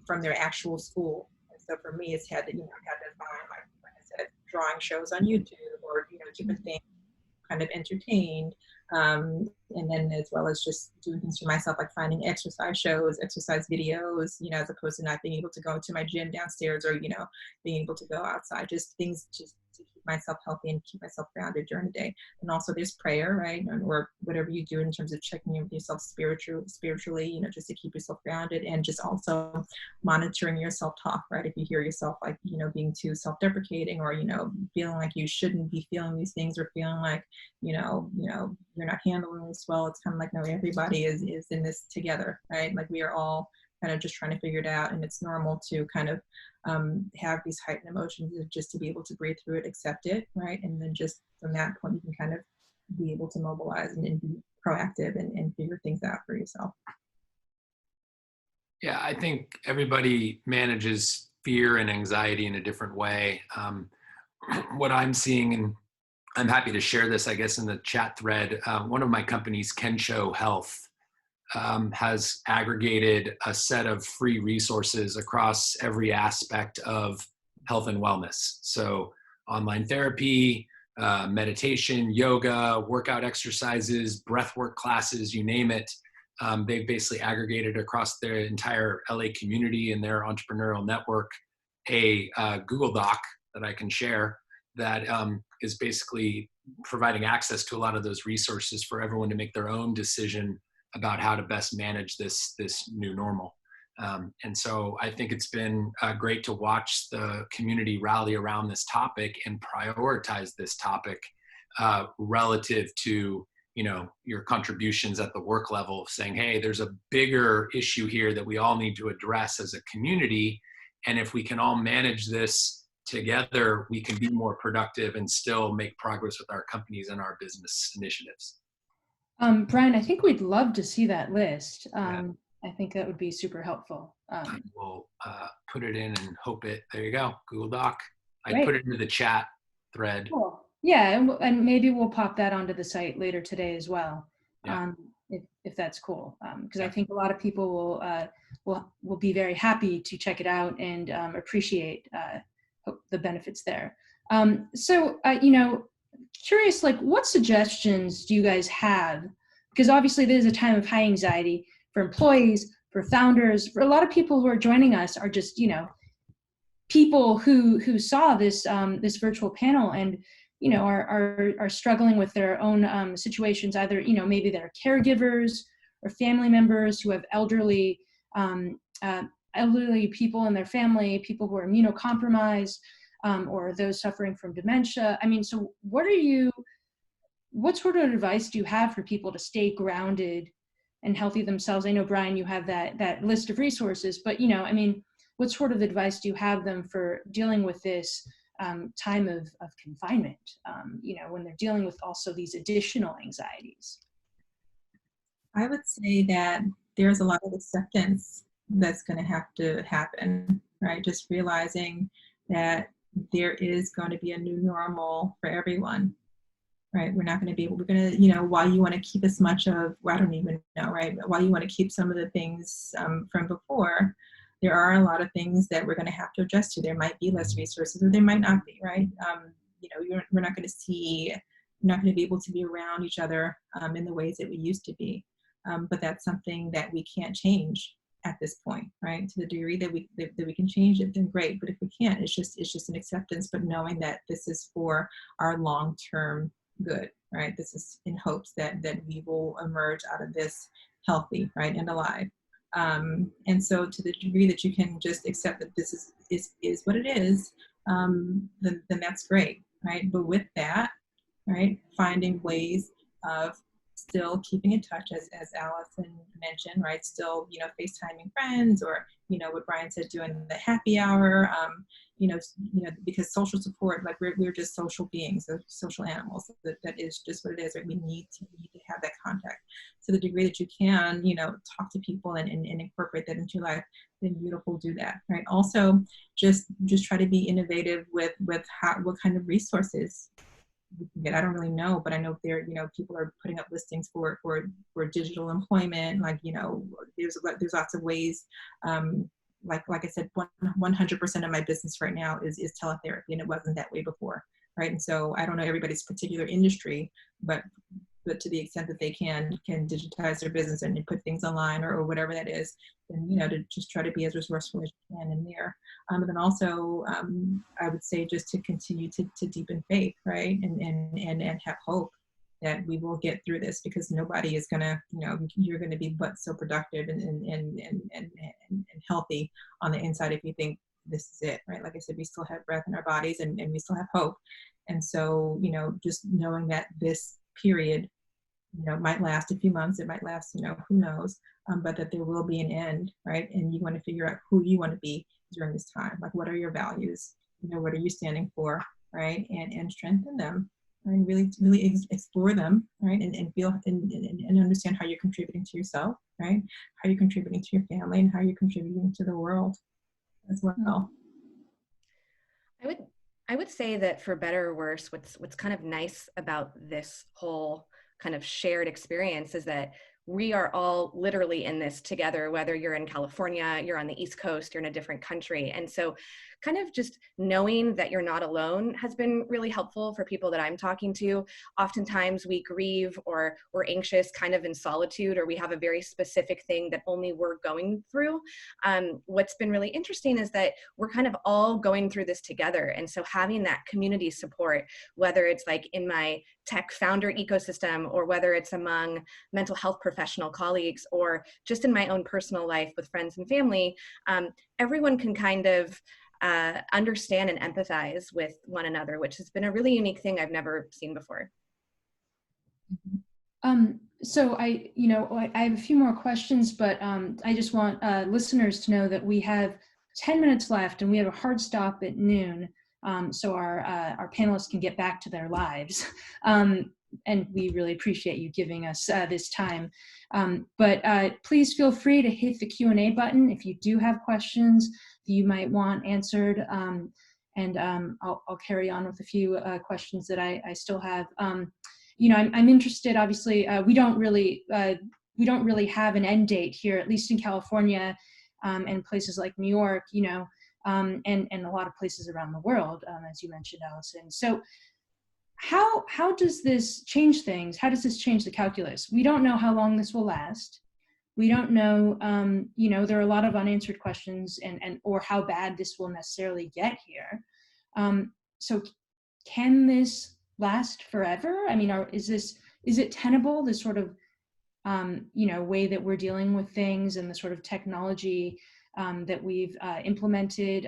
from their actual school. And so for me, it's had to, you know, find, like I said, drawing shows on YouTube, or, you know, different things, kind of entertained, and then as well as just doing things for myself, like finding exercise shows, exercise videos, you know, as opposed to not being able to go to my gym downstairs, or, you know, being able to go outside, just things just to keep myself healthy and keep myself grounded during the day. And also there's prayer, right, or whatever you do in terms of checking in with yourself spiritually, you know, just to keep yourself grounded, and just also monitoring your self-talk, right? If you hear yourself like, you know, being too self-deprecating, or, you know, feeling like you shouldn't be feeling these things, or feeling like, you know, you're not handling this well, it's kind of like, no, everybody is in this together, right? Like we are all kind of just trying to figure it out, and it's normal to kind of have these heightened emotions, just to be able to breathe through it, accept it, right? And then just from that point, you can kind of be able to mobilize and be proactive and figure things out for yourself. Yeah, I think everybody manages fear and anxiety in a different way. What I'm seeing, and I'm happy to share this, I guess, in the chat thread, one of my companies, Kensho Health, has aggregated a set of free resources across every aspect of health and wellness. So online therapy, meditation, yoga, workout exercises, breathwork classes, you name it. They've basically aggregated across their entire LA community and their entrepreneurial network a Google Doc that I can share that is basically providing access to a lot of those resources for everyone to make their own decision about how to best manage this new normal. And so I think it's been great to watch the community rally around this topic and prioritize this topic relative to, you know, your contributions at the work level, saying, hey, there's a bigger issue here that we all need to address as a community. And if we can all manage this together, we can be more productive and still make progress with our companies and our business initiatives. Brian, I think we'd love to see that list. Yeah. I think that would be super helpful. We'll put it in and hope it, there you go, Google Doc. I Great. put it into the chat thread. Cool. Yeah, and maybe we'll pop that onto the site later today as well, Yeah. if that's cool. Because I think a lot of people will be very happy to check it out and appreciate the benefits there. So you know, curious, like, what suggestions do you guys have? Because obviously there's a time of high anxiety for employees, for founders, for a lot of people who are joining us are just, you know, people who saw this this virtual panel and, you know, are struggling with their own situations. Either, you know, maybe they're caregivers or family members who have elderly people in their family, people who are immunocompromised, or those suffering from dementia. I mean, so what sort of advice do you have for people to stay grounded and healthy themselves? I know, Brian, you have that list of resources, but, you know, I mean, what sort of advice do you have them for dealing with this time of confinement, you know, when they're dealing with also these additional anxieties? I would say that there's a lot of acceptance that's going to have to happen, right? Just realizing that there is going to be a new normal for everyone, right? We're not going to be able, we're going to, you know, while you want to keep as much of, well, I don't even know, right? But while you want to keep some of the things from before, there are a lot of things that we're going to have to adjust to. There might be less resources or there might not be, right? You know, we're not going to see, we're not going to be able to be around each other in the ways that we used to be. But that's something that we can't change at this point, right? To the degree that we can change it, then great. But if we can't, it's just an acceptance, but knowing that this is for our long-term good, right? This is in hopes that we will emerge out of this healthy, right, and alive. And so to the degree that you can just accept that this is what it is, then that's great, right? But with that, right, finding ways of still keeping in touch, as Alison mentioned, right? Still, you know, FaceTiming friends, or, you know, what Brian said, doing the happy hour, you know, because social support, like we're just social beings, social animals. That is just what it is, right? We need to have that contact. To the degree that you can, you know, talk to people and incorporate that into your life, then beautiful, do that, right? Also, just try to be innovative with what kind of resources we can get. I don't really know, but I know there, you know, people are putting up listings for digital employment. Like, you know, there's lots of ways. Like I said, 100% of my business right now is teletherapy, and it wasn't that way before, right? And so I don't know everybody's particular industry, but to the extent that they can digitize their business and put things online or whatever that is, then, you know, to just try to be as resourceful as you can in there. And then also, I would say just to continue to deepen faith, right? And have hope that we will get through this, because nobody is gonna, you know, you're gonna be but so productive and healthy on the inside if you think this is it, right? Like I said, we still have breath in our bodies and we still have hope. And so, you know, just knowing that this period, you know, might last a few months, it might last, you know, who knows, but that there will be an end, right? And you want to figure out who you want to be during this time. Like, what are your values? You know, what are you standing for, right? And strengthen them, and really explore them, right? And feel and understand how you're contributing to yourself, right? How you're contributing to your family, and how you're contributing to the world as well. I would say that, for better or worse, what's kind of nice about this whole kind of shared experience is that we are all literally in this together, whether you're in California, you're on the East Coast, you're in a different country. And so kind of just knowing that you're not alone has been really helpful for people that I'm talking to. Oftentimes we grieve or we're anxious kind of in solitude, or we have a very specific thing that only we're going through. What's been really interesting is that we're kind of all going through this together. And so having that community support, whether it's like in my tech founder ecosystem, or whether it's among mental health professional colleagues, or just in my own personal life with friends and family, everyone can kind of understand and empathize with one another, which has been a really unique thing I've never seen before. So I have a few more questions, but I just want listeners to know that we have 10 minutes left and we have a hard stop at noon. So our panelists can get back to their lives. And we really appreciate you giving us this time. But please feel free to hit the Q&A button if you do have questions that you might want answered. And I'll carry on with a few questions that I still have. I'm interested, obviously, we don't really have an end date here, at least in California and places like New York, and a lot of places around the world, as you mentioned, Alison. So how does this change things? How does this change the calculus? We don't know how long this will last. We don't know, there are a lot of unanswered questions or how bad this will necessarily get here. So can this last forever? I mean, is it tenable, this sort of, way that we're dealing with things and the sort of technology that we've implemented?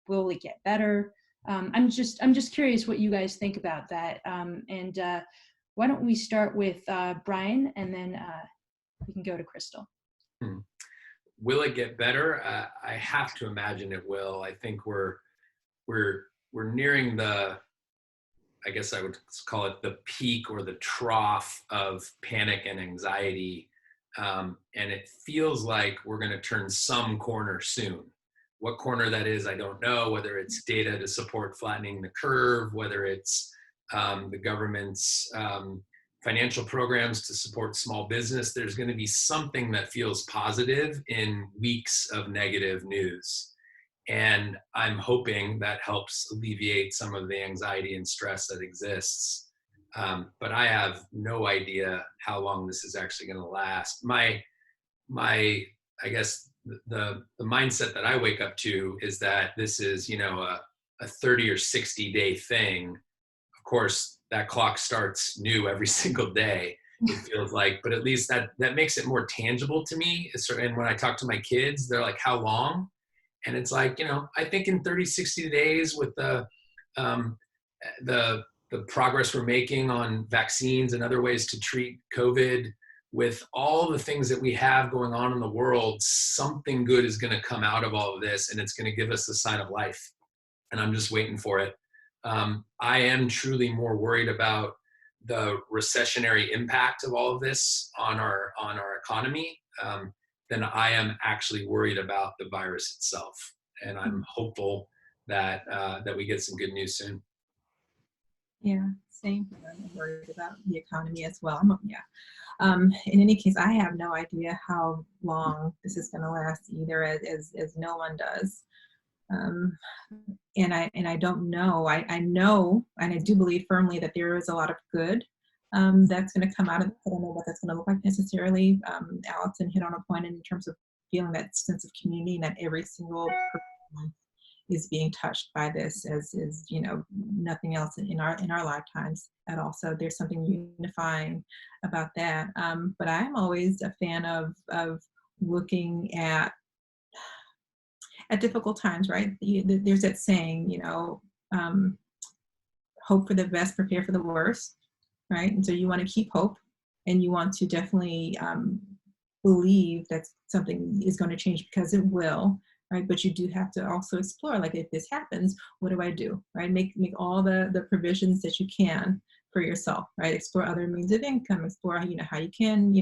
Will it get better? I'm just curious what you guys think about that. And why don't we start with Brian, and then we can go to Crystal. Will it get better? I have to imagine it will. I think we're nearing the, I guess I would call it the peak or the trough of panic and anxiety. And it feels like we're going to turn some corner soon. What corner that is, I don't know, whether it's data to support flattening the curve, whether it's the government's financial programs to support small business. There's going to be something that feels positive in weeks of negative news. And I'm hoping that helps alleviate some of the anxiety and stress that exists. But I have no idea how long this is actually going to last. My, I guess the mindset that I wake up to is that this is, a 30 or 60 day thing. Of course, that clock starts new every single day, it feels like, but at least that makes it more tangible to me. And when I talk to my kids, they're like, how long? And it's like, I think in 30, 60 days with the progress we're making on vaccines and other ways to treat COVID, with all the things that we have going on in the world, something good is going to come out of all of this, and it's going to give us the sign of life. And I'm just waiting for it. I am truly more worried about the recessionary impact of all of this on our economy than I am actually worried about the virus itself. And I'm hopeful that we get some good news soon. Yeah, same. I'm worried about the economy as well. In any case, I have no idea how long this is going to last either, as no one does. And I don't know. I know, and I do believe firmly that there is a lot of good that's going to come out of it. I don't know what that's going to look like necessarily. Alison hit on a point in terms of feeling that sense of community, and that every single person is being touched by this as nothing else in our lifetimes at all. So there's something unifying about that. But I'm always a fan of looking at difficult times, right? There's that saying, hope for the best, prepare for the worst, right? And so you want to keep hope, and you want to definitely believe that something is going to change, because it will, right? But you do have to also explore, like, if this happens, what do I do, right? Make all the provisions that you can for yourself, right? Explore other means of income, explore, how you can,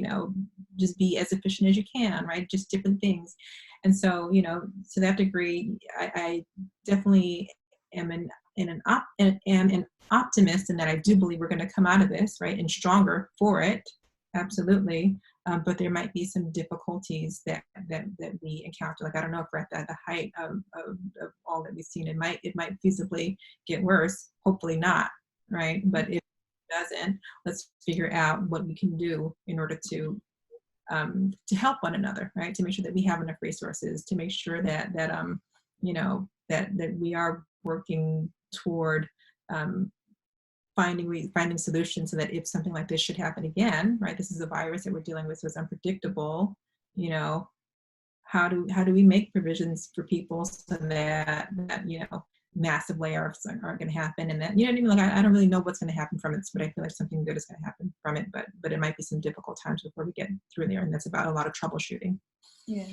just be as efficient as you can, right? Just different things. And so, to that degree, I definitely am an optimist in that I do believe we're going to come out of this, right, and stronger for it. Absolutely. but there might be some difficulties that we encounter. Like, I don't know if we're at the height of all that we've seen. It might feasibly get worse. Hopefully not, right? But if it doesn't, let's figure out what we can do in order to help one another, right? To make sure that we have enough resources, to make sure that you know, that we are working toward finding solutions, so that if something like this should happen again, right? This is a virus that we're dealing with, so it's unpredictable. You know, how do we make provisions for people so that you know, massive layoffs aren't going to happen, and that, you know what I mean? Like, I don't really know what's going to happen from it, but I feel like something good is going to happen from it. But it might be some difficult times before we get through there, and that's about a lot of troubleshooting. Yeah.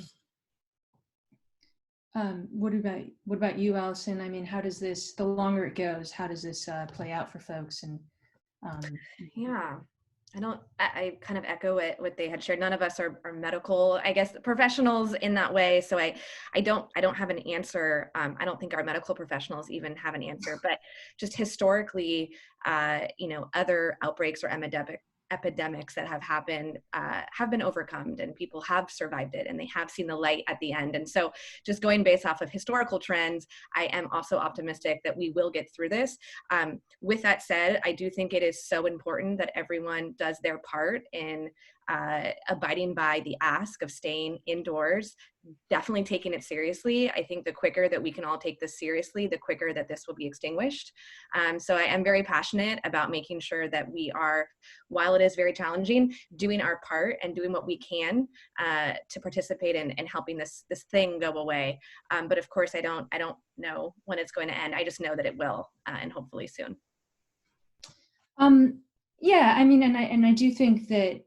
What about you, Alison? I mean, how does this, the longer it goes, how does this play out for folks? And Yeah, I kind of echo what they had shared. None of us are medical, I guess, professionals in that way. So I don't have an answer. I don't think our medical professionals even have an answer, but just historically, you know, other outbreaks or epidemics that have happened have been overcome, and people have survived it, and they have seen the light at the end. And so just going based off of historical trends, I am also optimistic that we will get through this. With that said, I do think it is so important that everyone does their part in abiding by the ask of staying indoors, definitely taking it seriously. I think the quicker that we can all take this seriously, the quicker that this will be extinguished. So I am very passionate about making sure that we are, while it is very challenging, doing our part and doing what we can to participate in helping this thing go away. But of course, I don't know when it's going to end. I just know that it will, and hopefully soon. Yeah, I mean, and I do think that,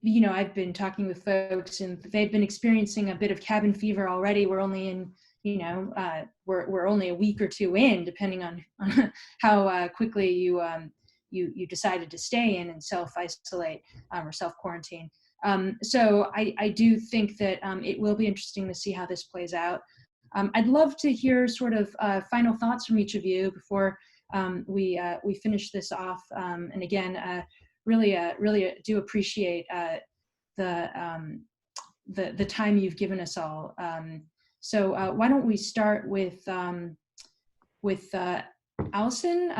you know, I've been talking with folks, and they've been experiencing a bit of cabin fever already. We're only in, you know, we're only a week or two in, depending on how quickly you decided to stay in and self-isolate or self-quarantine. So I do think that it will be interesting to see how this plays out. I'd love to hear sort of final thoughts from each of you before we finish this off. And again, really do appreciate the time you've given us all. So why don't we start with Alison,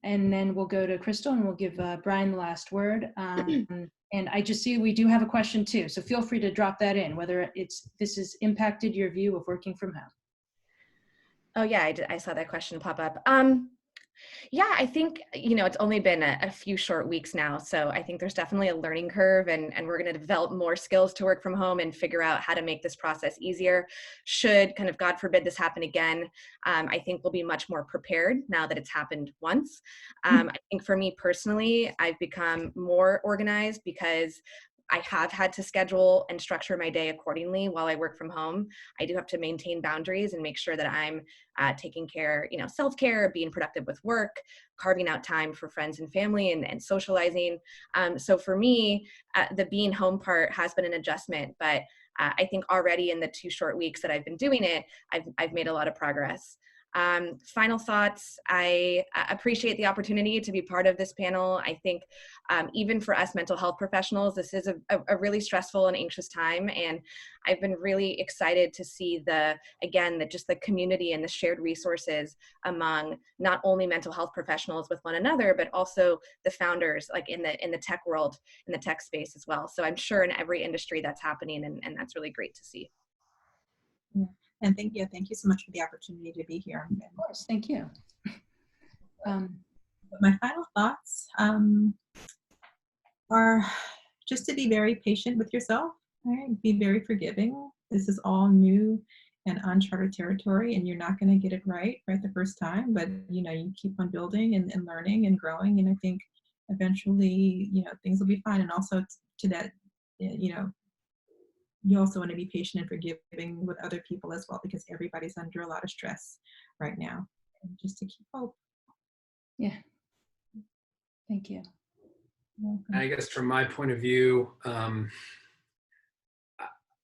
and then we'll go to Crystal, and we'll give Brian the last word. And I just see we do have a question too, so feel free to drop that in, whether this has impacted your view of working from home. Oh yeah, I saw that question pop up. Yeah, I think, you know, it's only been a few short weeks now, so I think there's definitely a learning curve, and we're going to develop more skills to work from home and figure out how to make this process easier. Should, kind of, God forbid, this happen again, I think we'll be much more prepared now that it's happened once. I think for me personally, I've become more organized because I have had to schedule and structure my day accordingly while I work from home. I do have to maintain boundaries and make sure that I'm taking care, you know, self-care, being productive with work, carving out time for friends and family, and socializing. So for me, the being home part has been an adjustment, but I think already in the 2 short weeks that I've been doing it, I've made a lot of progress. Final thoughts, I appreciate the opportunity to be part of this panel. I think even for us mental health professionals, this is a really stressful and anxious time. And I've been really excited to see just the community and the shared resources among not only mental health professionals with one another, but also the founders, like in the tech world, in the tech space as well. So I'm sure in every industry that's happening, and that's really great to see. Yeah. And thank you so much for the opportunity to be here. Of course, thank you. My final thoughts are just to be very patient with yourself, right? Be very forgiving. This is all new and uncharted territory, and you're not going to get it right the first time, but you know, you keep on building and learning and growing, and I think eventually, you know, things will be fine. And also to that, you know, you also want to be patient and forgiving with other people as well, because everybody's under a lot of stress right now. And just to keep hope. Yeah. Thank you. I guess from my point of view,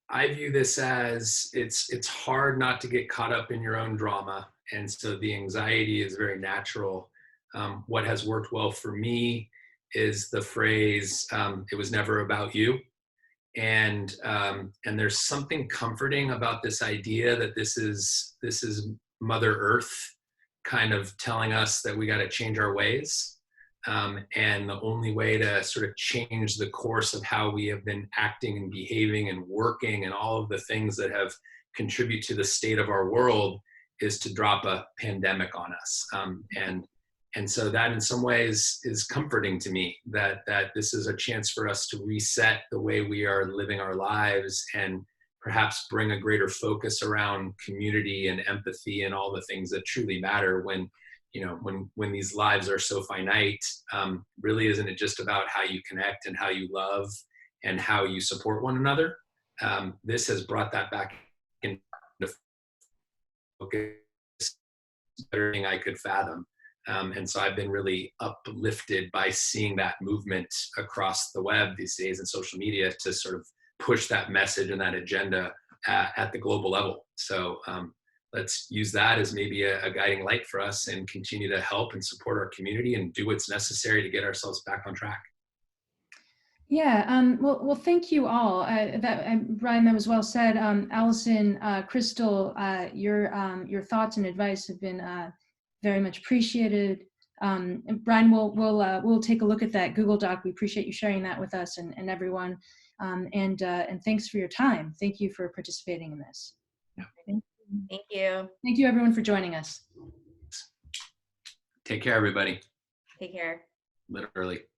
I view this as it's hard not to get caught up in your own drama. And so the anxiety is very natural. What has worked well for me is the phrase, it was never about you. And there's something comforting about this idea that this is Mother Earth kind of telling us that we got to change our ways. And the only way to sort of change the course of how we have been acting and behaving and working and all of the things that have contributed to the state of our world is to drop a pandemic on us. And so that in some ways is comforting to me, that this is a chance for us to reset the way we are living our lives and perhaps bring a greater focus around community and empathy and all the things that truly matter when these lives are so finite. Really, isn't it just about how you connect and how you love and how you support one another? This has brought that back into focus, better thing I could fathom. And so I've been really uplifted by seeing that movement across the web these days and social media to sort of push that message and that agenda at the global level. So let's use that as maybe a guiding light for us and continue to help and support our community and do what's necessary to get ourselves back on track. Yeah, well, thank you all. Brian, that was well said. Alison, Crystal, your thoughts and advice have been very much appreciated. And Brian, we'll take a look at that Google Doc. We appreciate you sharing that with us and everyone. And thanks for your time. Thank you for participating in this. Yeah. Thank you. Thank you, everyone, for joining us. Take care, everybody. Take care. Literally.